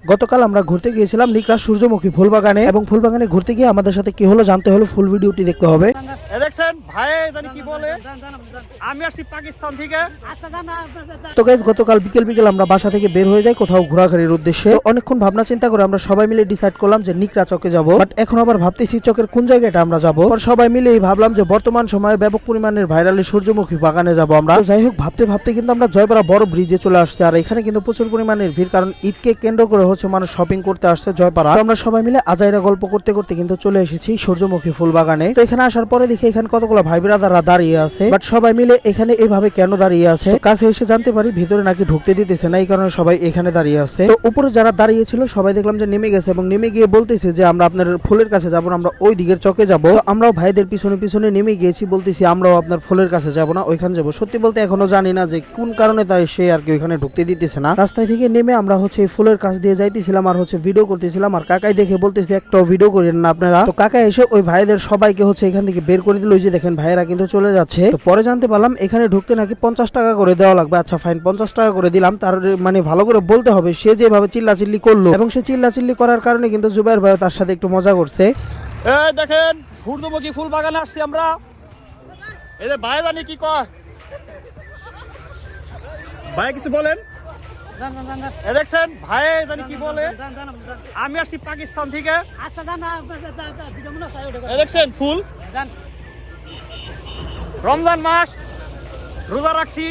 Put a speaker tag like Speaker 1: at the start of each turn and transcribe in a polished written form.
Speaker 1: গতকাল আমরা ঘুরতে গিয়েছিলাম নিকরা সূর্যমুখী ফুলবাগানে এবং ফুলবাগানে ঘুরতে গিয়ে আমাদের সাথে কি হলো জানতে হলে ফুল ভিডিওটি দেখতে হবে।
Speaker 2: দেখছেন ভাই জানি কি বলে, আমি আসছি পাকিস্তান থেকে।
Speaker 1: তো গাইস গতকাল বিকেল আমরা বাসা থেকে বের হয়ে যাই কোথাও ঘোরাঘুরির উদ্দেশ্যে। অনেকক্ষণ ভাবনা চিন্তা করে আমরা সবাই মিলে ডিসাইড করলাম যে নিকরা চকে যাব, বাট এখন আবার ভাবতেছি চকের কোন জায়গাটা আমরা যাব। সবাই মিলেই ভাবলাম যে বর্তমান সময়ে ব্যাপক পরিমাণের ভাইরালের সূর্যমুখী বাগানে যাব আমরা। যাই হোক ভাবতে কিন্তু আমরা জয়পাড়া বড় ব্রিজে চলে আসছি, আর এখানে কিন্তু প্রচুর পরিমাণের ভিড়, কারণ ঈদকে কেন্দ্র করে মানুষ শপিং করতে আসছে জয়পাড়া। আমরা সবাই মিলে আজাইরা গল্প করতে করতে কিন্তু চলে এসেছি সূর্যমুখী ফুল বাগানে। তো এখানে আসার পরে দেখি এখানে কতগুলো ভাই বিরাদাররা দাঁড়িয়ে আছে, বাট সবাই মিলে এখানে এইভাবে কেন দাঁড়িয়ে আছে কাছে এসে জানতে পারি ভিতরে নাকি ঢুকতে দিতেছে না, এই কারণে সবাই এখানে দাঁড়িয়ে আছে। তো উপরে যারা দাঁড়িয়ে ছিল সবাই দেখলাম যে নেমে গেছে এবং নেমে গিয়ে বলতেছে যে আমরা আপনার ফুলের কাছে যাবো না, আমরা ওই দিকের চকে যাবো। আমরাও ভাইদের পিছনে নেমে গিয়েছি, বলতেছি আমরাও আপনার ফুলের কাছে যাবো না, ওইখানে যাবো। সত্যি বলতে এখনো জানি না যে কোন কারণে তাই সে আর কি ওইখানে ঢুকতে দিতেছে না। রাস্তায় থেকে নেমে আমরা এই ফুলের কাছ দিয়ে যাইতেছিলাম আর ভিডিও করতেছিলাম, আর কাকাই দেখে বলতেছে একটাও ভিডিও করেন না আপনারা। তো কাকা এসে ওই ভাইদের সবাইকে এখান থেকে বের করে দিল। ওই যে দেখেন ভাইয়েরা কিন্তু চলে যাচ্ছে। তো পরে জানতে পারলাম এখানে ঢুকতে নাকি 50 টাকা করে দেওয়া লাগবে। আচ্ছা ফাইন, 50 টাকা করে দিলাম। তার মানে ভালো করে বলতে হবে সে যেভাবে চিল্লাচিল্লি করলো, এবং সে চিল্লাচিল্লি করার কারণে কিন্তু জুবাইর ভাই তার সাথে একটু মজা করছে।
Speaker 2: এই দেখেন সূর্যমুখী ফুল বাগানে আসছি আমরা। এই যে ভাই জানি কি কয়, ভাই কিছু বলেন। দেখছেন ভাই জানি কি বলে, আমি আসছি পাকিস্তান থেকে। দেখছেন ফুল, রমজান মাস রোজা রাখছি।